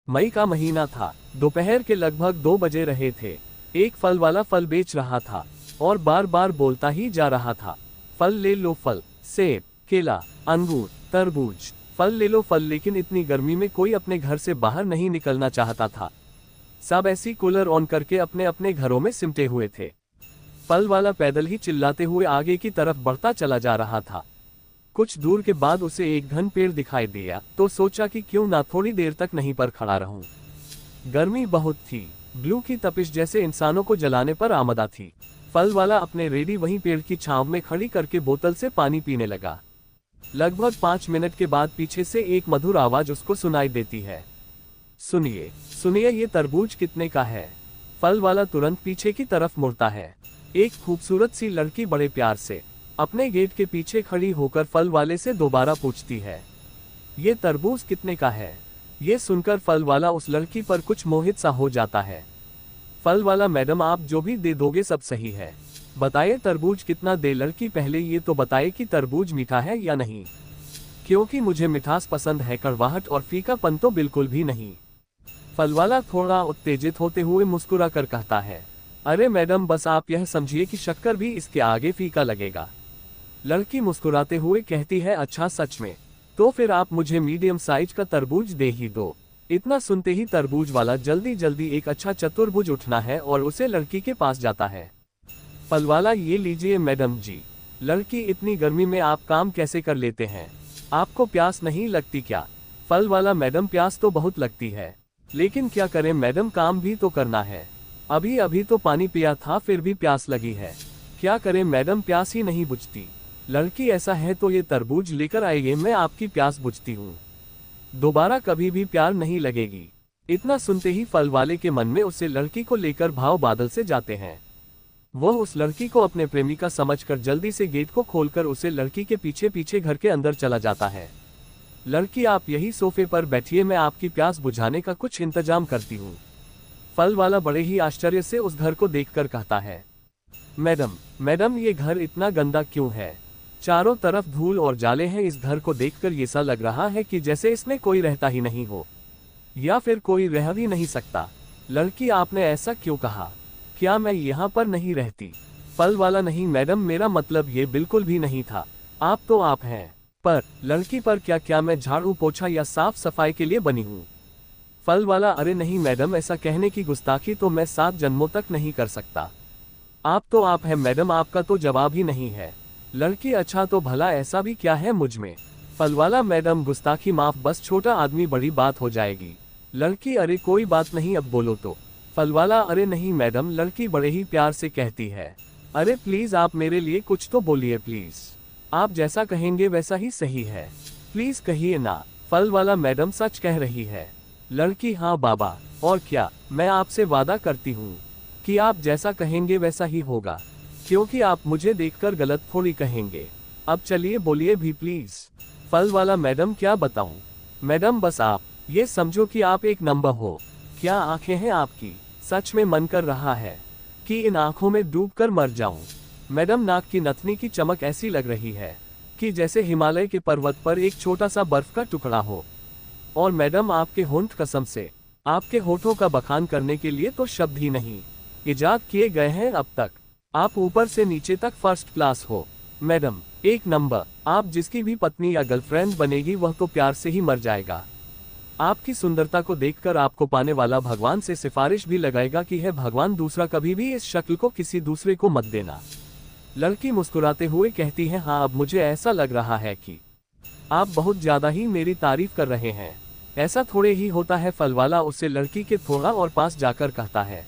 मई का महीना था। दोपहर के लगभग 2 बजे रहे थे। एक फल वाला फल बेच रहा था और बार बार बोलता ही जा रहा था, फल ले लो फल, सेब, केला, अंगूर, तरबूज, फल ले लो फल। लेकिन इतनी गर्मी में कोई अपने घर से बाहर नहीं निकलना चाहता था। सब ऐसी कूलर ऑन करके अपने अपने घरों में सिमटे हुए थे। फल वाला पैदल ही चिल्लाते हुए आगे की तरफ बढ़ता चला जा रहा था। कुछ दूर के बाद उसे एक घन पेड़ दिखाई दिया तो सोचा कि क्यों ना थोड़ी देर तक नहीं पर खड़ा रहूं। गर्मी बहुत थी, ब्लू की तपिश जैसे इंसानों को जलाने पर आमदा थी। फल वाला अपने रेडी वहीं पेड़ की छांव में खड़ी करके बोतल से पानी पीने लगा। लगभग 5 मिनट के बाद पीछे से एक मधुर आवाज उसको सुनाई देती है, सुनिए सुनिए, ये तरबूज कितने का है। फल वाला तुरंत पीछे की तरफ मुड़ता है। एक खूबसूरत सी लड़की बड़े प्यार से अपने गेट के पीछे खड़ी होकर फल वाले से दोबारा पूछती है, ये तरबूज कितने का है। ये सुनकर फल वाला उस लड़की पर कुछ मोहित सा हो जाता है। फल वाला, मैडम आप जो भी दे दोगे सब सही है, बताइए तरबूज कितना दे। लड़की, पहले ये तो बताइए कि तरबूज मीठा है या नहीं, क्योंकि मुझे मिठास पसंद है, कड़वाहट और फीकापन तो बिल्कुल भी नहीं। फल वाला थोड़ा उत्तेजित होते हुए मुस्कुरा कर कहता है, अरे मैडम बस आप यह समझिए कि शक्कर भी इसके आगे फीका लगेगा। लड़की मुस्कुराते हुए कहती है, अच्छा सच में, तो फिर आप मुझे मीडियम साइज का तरबूज दे ही दो। इतना सुनते ही तरबूज वाला जल्दी जल्दी एक अच्छा चतुर्भुज उठना है और उसे लड़की के पास जाता है। फल वाला, ये लीजिए मैडम जी। लड़की, इतनी गर्मी में आप काम कैसे कर लेते हैं, आपको प्यास नहीं लगती क्या। फल वाला, मैडम प्यास तो बहुत लगती है, लेकिन क्या करें मैडम, काम भी तो करना है। अभी अभी तो पानी पिया था फिर भी प्यास लगी है, क्या करें मैडम, प्यास ही नहीं बुझती। लड़की, ऐसा है तो ये तरबूज लेकर आइए, मैं आपकी प्यास बुझती हूँ, दोबारा कभी भी प्यार नहीं लगेगी। इतना सुनते ही फल वाले के मन में उसे लड़की को लेकर भाव बादल से जाते हैं। वह उस लड़की को अपने प्रेमी का समझकर जल्दी से गेट को खोलकर उसे लड़की के पीछे पीछे घर के अंदर चला जाता है। लड़की, आप यही सोफे पर बैठिए, मैं आपकी प्यास बुझाने का कुछ इंतजाम करती हूँ। फल वाला बड़े ही आश्चर्य से उस घर को देखकर कहता है, मैडम मैडम ये घर इतना गंदा क्यों है, चारों तरफ धूल और जाले हैं। इस घर को देखकर ये सा लग रहा है कि जैसे इसमें कोई रहता ही नहीं हो, या फिर कोई रह भी नहीं सकता। लड़की, आपने ऐसा क्यों कहा, क्या मैं यहाँ पर नहीं रहती। फल वाला, नहीं मैडम, मेरा मतलब ये बिल्कुल भी नहीं था, आप तो आप हैं, पर लड़की, पर क्या मैं झाड़ू पोछा या साफ सफाई के लिए बनी हूँ। फल वाला, अरे नहीं मैडम, ऐसा कहने की गुस्ताखी तो मैं 7 जन्मों तक नहीं कर सकता। आप तो आप हैं मैडम, आपका तो जवाब ही नहीं है। लड़की, अच्छा तो भला ऐसा भी क्या है मुझ में। फल वाला, मैडम गुस्ताखी माफ, बस छोटा आदमी बड़ी बात हो जाएगी। लड़की, अरे कोई बात नहीं, अब बोलो तो। फल वाला, अरे नहीं मैडम। लड़की बड़े ही प्यार से कहती है, अरे प्लीज आप मेरे लिए कुछ तो बोलिए प्लीज, आप जैसा कहेंगे वैसा ही सही है, प्लीज कहिए ना। फल वाला, मैडम सच कह रही है। लड़की, हाँ बाबा, और क्या, मैं आपसे वादा करती हूँ कि आप जैसा कहेंगे वैसा ही होगा, क्योंकि आप मुझे देखकर गलत थोड़ी कहेंगे। अब चलिए बोलिए भी प्लीज। फल वाला, मैडम क्या बताऊं। मैडम बस आप ये समझो कि आप एक नंबर हो। क्या आंखें हैं आपकी, सच में मन कर रहा है कि इन आंखों में डूबकर मर जाऊं। मैडम नाक की नथनी की चमक ऐसी लग रही है कि जैसे हिमालय के पर्वत पर एक छोटा सा बर्फ का टुकड़ा हो। और मैडम आपके होंठ, कसम से आपके होठों का बखान करने के लिए तो शब्द ही नहीं इजाद किए गए हैं अब तक। आप ऊपर से नीचे तक फर्स्ट क्लास हो मैडम, एक नंबर। आप जिसकी भी पत्नी या गर्लफ्रेंड बनेगी वह तो प्यार से ही मर जाएगा। आपकी सुंदरता को देखकर आपको पाने वाला भगवान से सिफारिश भी लगाएगा कि है भगवान, दूसरा कभी भी इस शक्ल को किसी दूसरे को मत देना। लड़की मुस्कुराते हुए कहती है, हाँ अब मुझे ऐसा लग रहा है कि आप बहुत ज्यादा ही मेरी तारीफ कर रहे हैं। ऐसा थोड़े ही होता है। फल वाला उसे लड़की के थोड़ा और पास जाकर कहता है,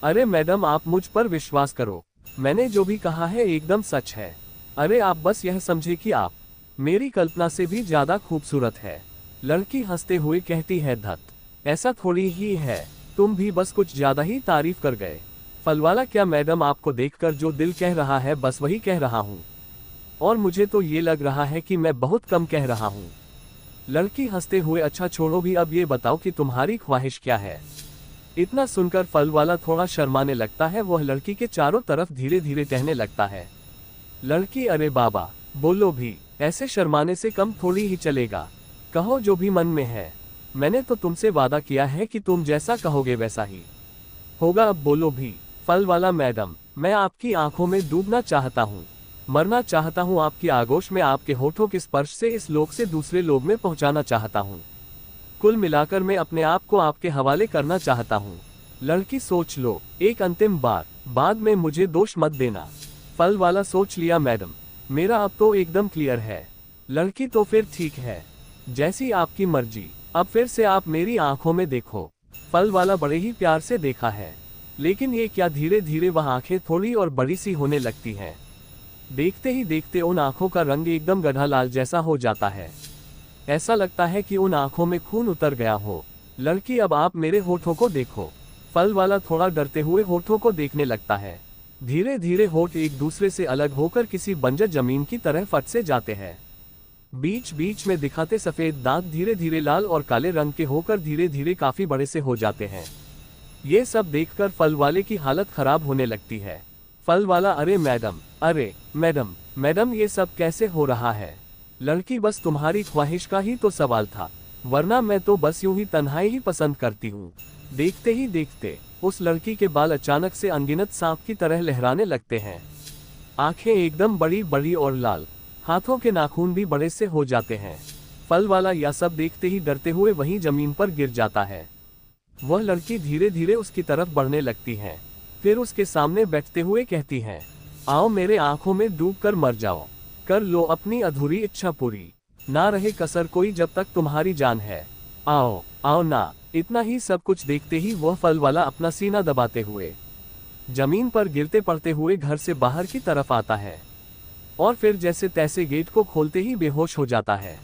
अरे मैडम आप मुझ पर विश्वास करो, मैंने जो भी कहा है एकदम सच है। अरे आप बस यह समझे कि आप मेरी कल्पना से भी ज्यादा खूबसूरत है। लड़की हंसते हुए कहती है, धत, ऐसा थोड़ी ही है, तुम भी बस कुछ ज्यादा ही तारीफ कर गए। फल वाला, क्या मैडम, आपको देखकर जो दिल कह रहा है बस वही कह रहा हूँ, और मुझे तो ये लग रहा है कि मैं बहुत कम कह रहा हूँ। लड़की हंसते हुए, अच्छा छोड़ो भी, अब ये बताओ कि तुम्हारी ख्वाहिश क्या है। इतना सुनकर फल वाला थोड़ा शर्माने लगता है। वह लड़की के चारों तरफ धीरे धीरे टहलने लगता है। लड़की, अरे बाबा बोलो भी, ऐसे शर्माने से कम थोड़ी ही चलेगा, कहो जो भी मन में है। मैंने तो तुमसे वादा किया है कि तुम जैसा कहोगे वैसा ही होगा, अब बोलो भी। फल वाला, मैडम, मैं आपकी आंखों में डूबना चाहता हूँ, मरना चाहता हूँ, आपकी आगोश में आपके होठों के स्पर्श से इस लोक से दूसरे लोक में पहुँचाना चाहता हूँ। कुल मिलाकर मैं अपने आप को आपके हवाले करना चाहता हूँ। लड़की, सोच लो एक अंतिम बार, बाद में मुझे दोष मत देना। फल वाला, सोच लिया मैडम, मेरा अब तो एकदम क्लियर है। लड़की, तो फिर ठीक है, जैसी आपकी मर्जी, अब फिर से आप मेरी आंखों में देखो। फल वाला, बड़े ही प्यार से देखा है, लेकिन ये क्या, धीरे धीरे वह आंखें थोड़ी और बड़ी सी होने लगती हैं। देखते ही देखते उन आंखों का रंग एकदम गधा लाल जैसा हो जाता है। ऐसा लगता है कि उन आंखों में खून उतर गया हो। लड़की, अब आप मेरे होठों को देखो। फल वाला थोड़ा डरते हुए होठों को देखने लगता है। धीरे धीरे होठ एक दूसरे से अलग होकर किसी बंजर जमीन की तरह फट से जाते हैं। बीच बीच में दिखाते सफेद दांत धीरे धीरे लाल और काले रंग के होकर धीरे धीरे काफी बड़े से हो जाते हैं। ये सब देखकर फल वाले की हालत खराब होने लगती है। फल वाला, अरे मैडम, मैडम, ये सब कैसे हो रहा है? लड़की, बस तुम्हारी ख्वाहिश का ही तो सवाल था, वरना मैं तो बस यूं ही तन्हाई ही पसंद करती हूँ। देखते ही देखते उस लड़की के बाल अचानक से अनगिनत सांप की तरह लहराने लगते हैं। आंखें एकदम बड़ी बड़ी और लाल, हाथों के नाखून भी बड़े से हो जाते हैं। फल वाला यह सब देखते ही डरते हुए वहीं जमीन पर गिर जाता है। वह लड़की धीरे धीरे उसकी तरफ बढ़ने लगती है, फिर उसके सामने बैठते हुए कहती है, आओ मेरे आंखों में डूब कर मर जाओ, कर लो अपनी अधूरी इच्छा पूरी, ना रहे कसर कोई जब तक तुम्हारी जान है, आओ आओ ना। इतना ही सब कुछ देखते ही वह फल वाला अपना सीना दबाते हुए जमीन पर गिरते पड़ते हुए घर से बाहर की तरफ आता है और फिर जैसे तैसे गेट को खोलते ही बेहोश हो जाता है।